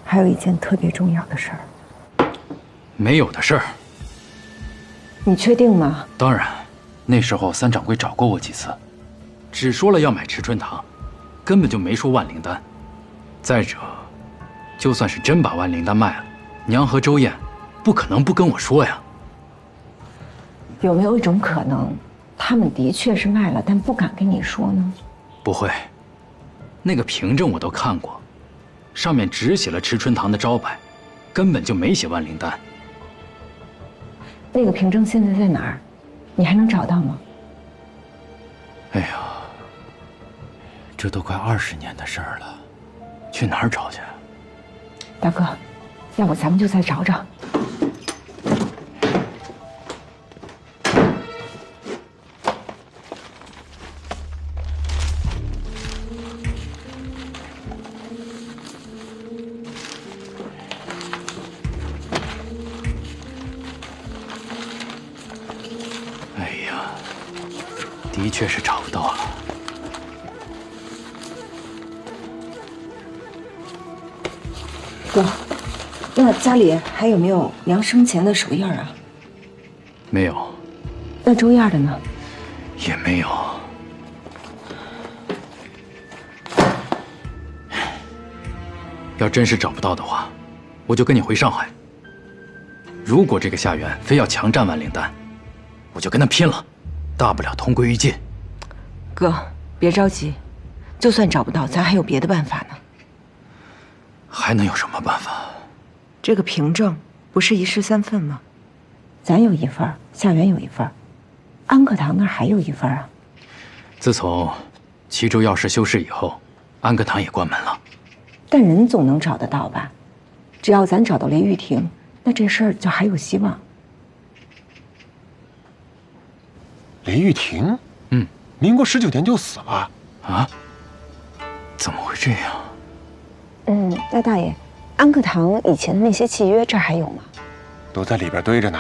还有一件特别重要的事儿。没有的事儿。你确定吗？当然，那时候三掌柜找过我几次，只说了要买池春堂，根本就没说万灵丹。再者，就算是真把万灵丹卖了，娘和周燕不可能不跟我说呀。有没有一种可能，他们的确是卖了，但不敢跟你说呢？不会，那个凭证我都看过，上面只写了池春堂的招牌，根本就没写万灵丹。那个凭证现在在哪儿？你还能找到吗？哎呀，这都快20年的事儿了，去哪儿找去？大哥，要不咱们就再找找。的确是找不到了。哥，那家里还有没有娘生前的手印啊？没有。那周燕的呢？也没有。要真是找不到的话，我就跟你回上海。如果这个夏元非要强占万灵丹，我就跟他拼了。大不了同归于尽。哥，别着急，就算找不到，咱还有别的办法呢。还能有什么办法？这个凭证不是1式3份吗？咱有1份，夏元有1份，安克堂那儿还有1份啊。自从齐州药师休市以后，安克堂也关门了。但人总能找得到吧？只要咱找到雷玉婷，那这事儿就还有希望。雷玉婷，民国19年就死了啊？怎么会这样？那大爷，安克堂以前的那些契约这儿还有吗？都在里边堆着呢。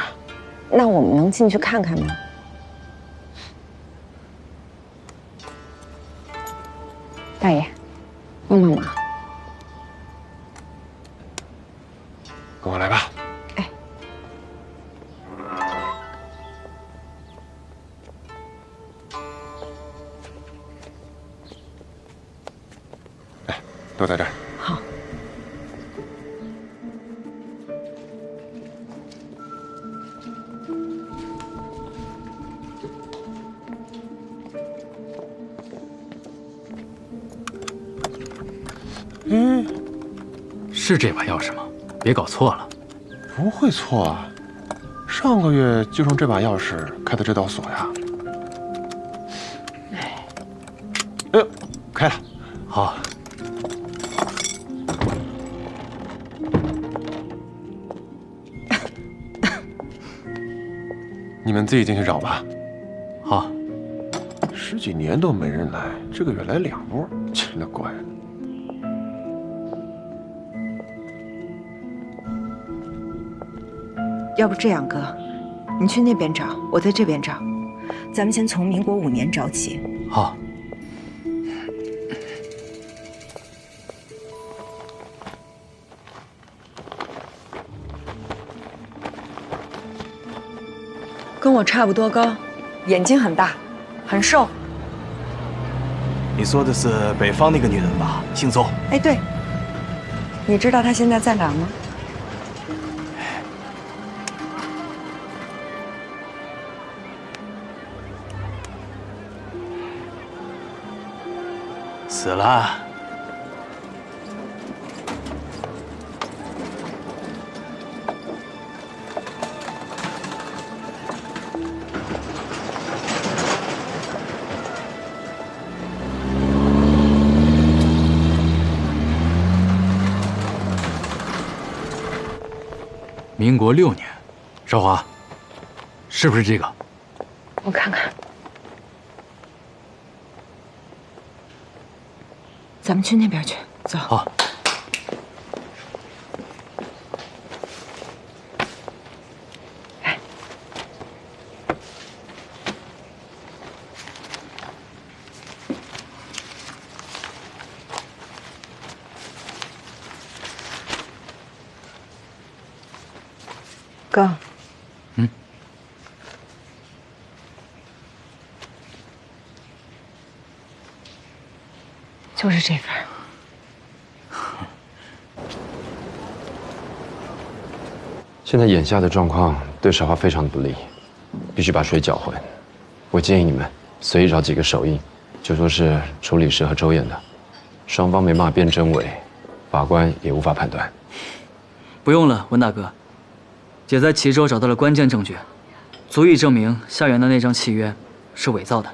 那我们能进去看看吗？大爷，帮帮忙。跟我来吧。都在这儿。好。是这把钥匙吗？别搞错了。不会错啊，上个月就用这把钥匙开的这道锁呀。哎呦，开了。好。你们自己进去找吧。好。10几年都没人来，这个月来2波，奇了怪了。要不这样，哥，你去那边找，我在这边找，咱们先从民国5年找起。好。跟我差不多高，眼睛很大，很瘦。你说的是北方那个女人吧？姓周。哎，对。你知道她现在在哪儿吗？死了。民国6年，少华，是不是这个？我看看。咱们去那边去，走。好。哥。就是这份。现在眼下的状况对少华非常的不利，必须把水搅浑。我建议你们随意找几个手印，就说是处理时和周燕的，双方没办法辨真伪，法官也无法判断。不用了，文大哥，姐在齐州找到了关键证据，足以证明夏元的那张契约是伪造的。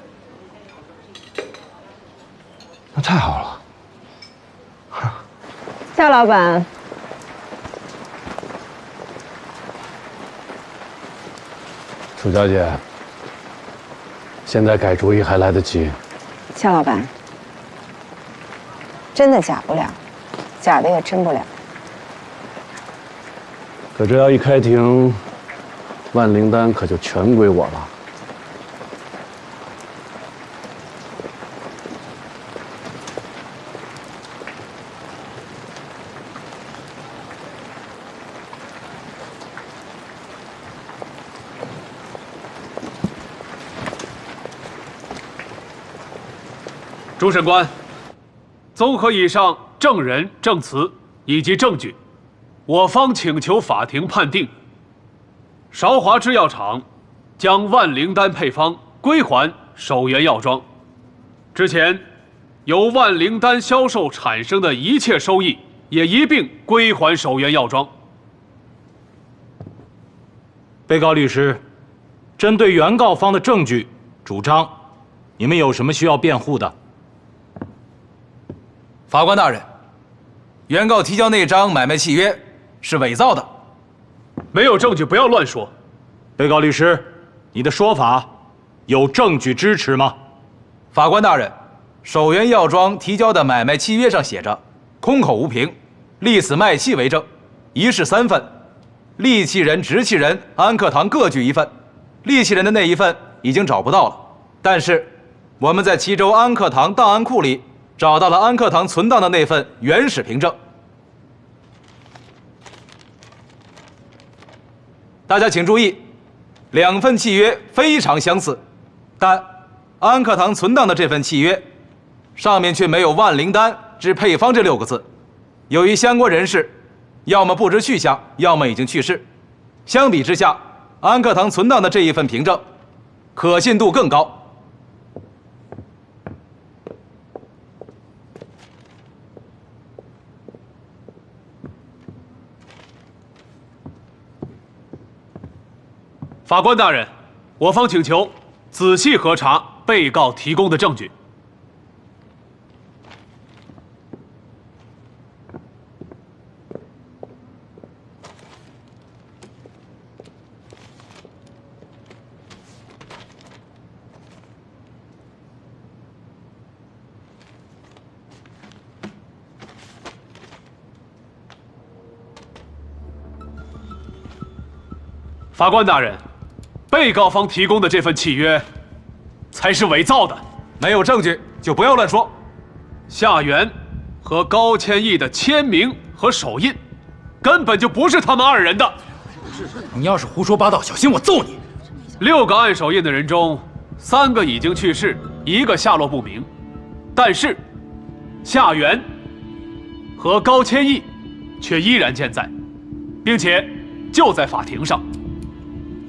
那太好了。夏老板，楚小姐，现在改主意还来得及。夏老板，真的假不了，假的也真不了。可这要一开庭，万灵丹可就全归我了。主审官，综合以上证人证词以及证据，我方请求法庭判定：韶华制药厂将万灵丹配方归还首源药庄，之前由万灵丹销售产生的一切收益也一并归还首源药庄。被告律师，针对原告方的证据主张，你们有什么需要辩护的？法官大人，原告提交那张买卖契约是伪造的。没有证据，不要乱说。被告律师，你的说法有证据支持吗？法官大人，首源药庄提交的买卖契约上写着“空口无凭，立此卖契为证，一式3份”。利器人、直器人安克堂各据一份。利器人的那一份已经找不到了，但是我们在齐州安克堂档案库里找到了安克堂存档的那份原始凭证。大家请注意，两份契约非常相似，但安克堂存档的这份契约上面却没有万灵丹之配方这6个字。由于相关人士要么不知去向，要么已经去世，相比之下，安克堂存档的这一份凭证可信度更高。法官大人，我方请求仔细核查被告提供的证据。法官大人，被告方提供的这份契约才是伪造的。没有证据就不要乱说。夏元和高千亿的签名和手印根本就不是他们2人的。你要是胡说八道，小心我揍你！6个按手印的人中，3个已经去世，1个下落不明。但是，夏元和高千亿却依然健在，并且就在法庭上。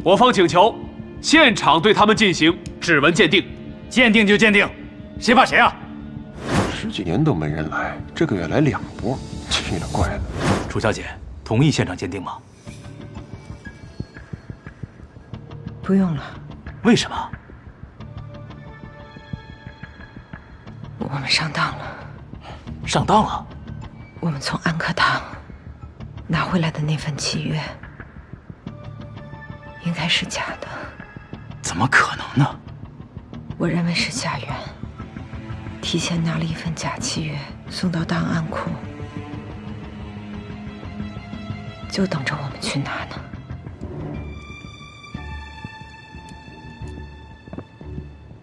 我方请求现场对他们进行指纹鉴定。鉴定就鉴定，谁怕谁啊？10几年都没人来，这个月来2波，奇了怪了。楚小姐，同意现场鉴定吗？不用了。为什么？我们上当了。上当了？我们从安克堂拿回来的那份契约，应该是假的。怎么可能呢？我认为是夏元提前拿了一份假契约送到档案库，就等着我们去拿呢。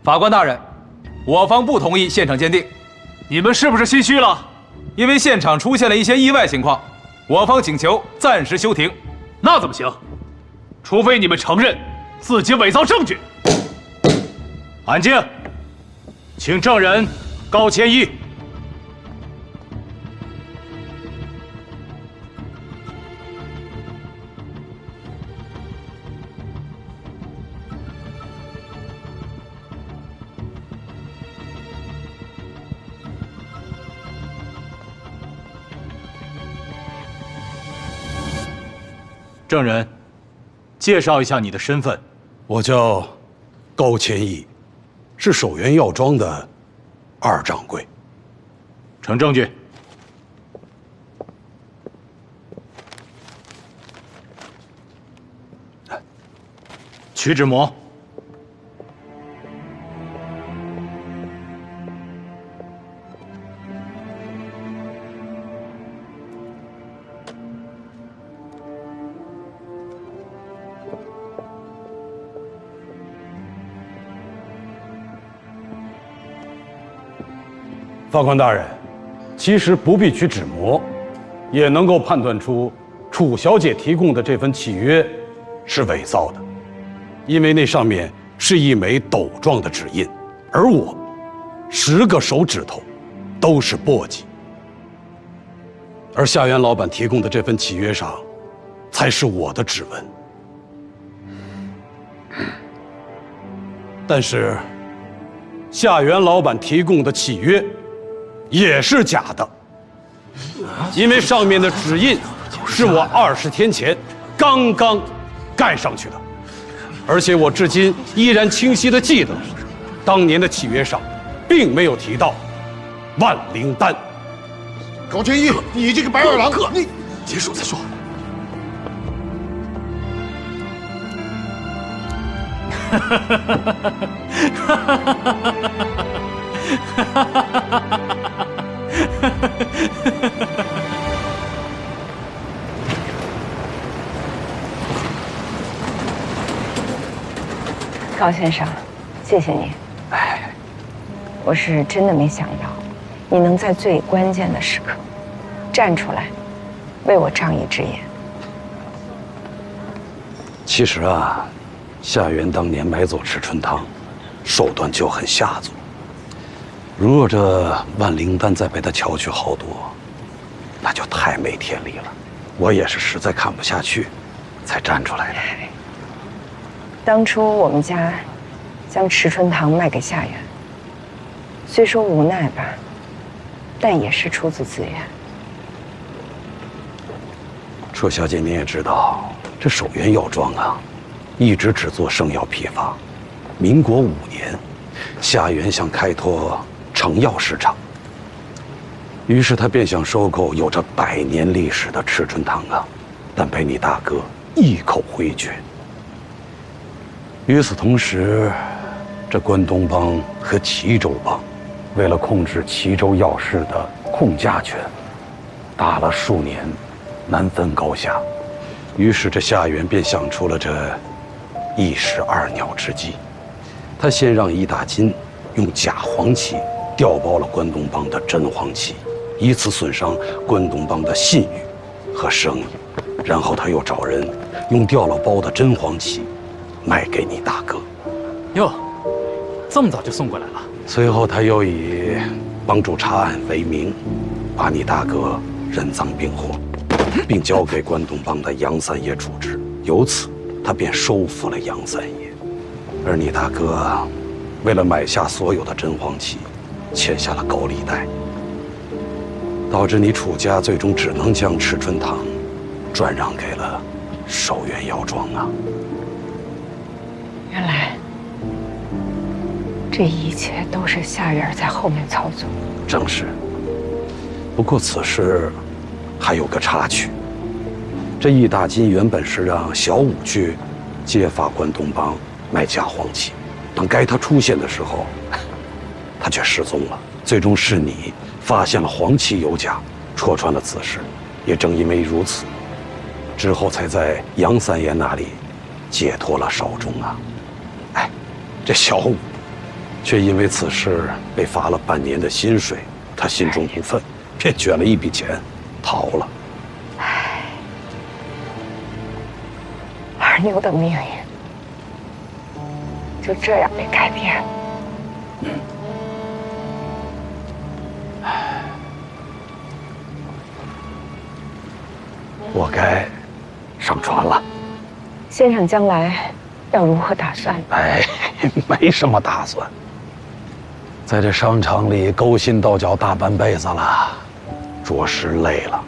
法官大人，我方不同意现场鉴定。你们是不是心虚了？因为现场出现了一些意外情况，我方请求暂时休庭。那怎么行？除非你们承认自己伪造证据。安静，请证人高千亿。证人，介绍一下你的身份。我叫高千亿，是守元药庄的2掌柜。呈证据。取指模。法官大人，其实不必取指模，也能够判断出楚小姐提供的这份契约是伪造的，因为那上面是一枚斗状的指印，而我10个手指头都是簸箕，而夏元老板提供的这份契约上才是我的指纹。但是夏元老板提供的契约也是假的，因为上面的指印是我20天前刚刚盖上去的，而且我至今依然清晰地记得，当年的契约上并没有提到万灵丹。高千亿，你这个白眼狼，你结束再说。哈哈哈哈哈哈！曹先生，谢谢你。哎，我是真的没想到，你能在最关键的时刻站出来，为我仗义执言。其实啊，夏元当年买走赤春堂，手段就很下作。如若这万灵丹再被他巧取豪夺，那就太没天理了。我也是实在看不下去，才站出来的。当初我们家将迟春堂卖给夏元，虽说无奈吧，但也是出自自愿。楚小姐，你也知道，这守元药庄啊，一直只做圣药批发。民国5年，夏元想开拓成药市场，于是他便想收购有着100年历史的赤春堂啊，但被你大哥一口回绝。与此同时，这关东帮和齐州帮为了控制齐州药市的控价权，打了数年，难分高下。于是这夏元便想出了这一石二鸟之计。他先让易大金用假黄旗调包了关东帮的真黄旗，以此损伤关东帮的信誉和声誉。然后他又找人用调了包的真黄旗卖给你大哥。哟，这么早就送过来了？随后他又以帮助查案为名，把你大哥人赃并获，并交给关东帮的杨三爷处置。由此，他便收服了杨三爷。而你大哥为了买下所有的真黄旗，欠下了高利贷，导致你楚家最终只能将赤春堂转让给了守元药庄啊。原来这一切都是夏元在后面操作。正是。不过此事还有个插曲，这易大金原本是让小武去揭发关东帮卖假黄旗，等该他出现的时候，他却失踪了。最终是你发现了黄旗有假，戳穿了此事。也正因为如此，之后才在杨三爷那里解脱了少忠啊。哎，这小武却因为此事被罚了半年的薪水，他心中不忿，便卷了一笔钱逃了。二妞的命运就这样被改变了。我该上船了。先生将来要如何打算？哎，没什么打算。在这商场里勾心斗角大半辈子了，着实累了。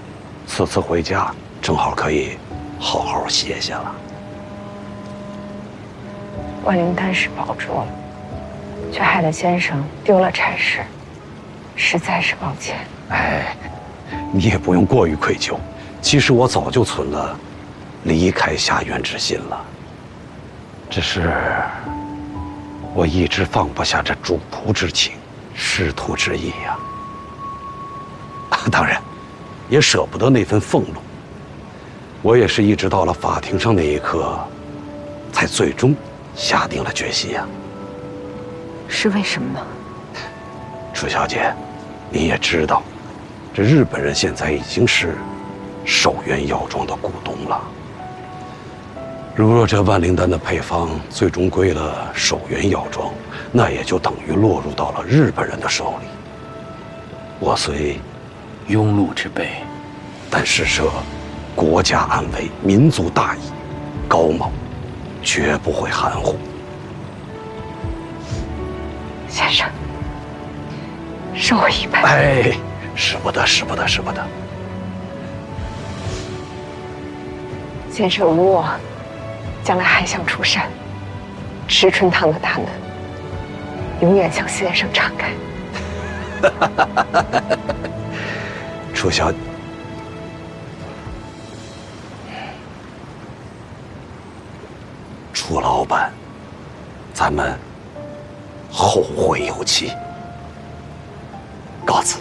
此次回家正好可以好好歇歇了。万灵丹是保住了，却害得先生丢了差事，实在是抱歉。哎，你也不用过于愧疚。其实我早就存了离开夏元之心了，只是我一直放不下这主仆之情、师徒之义呀。当然，也舍不得那份俸禄。我也是一直到了法庭上那一刻，才最终下定了决心呀。是为什么呢？楚小姐，你也知道，这日本人现在已经是守元药庄的股东了。如若这万灵丹的配方最终归了守元药庄，那也就等于落入到了日本人的手里。我虽庸碌之辈，但是涉国家安危、民族大义，高某绝不会含糊。先生，受我一拜。哎，使不得，使不得，使不得。先生如我将来还想出山，迟春堂的大门永远向先生敞开。楚小姐，楚老板，咱们后会有期。告辞。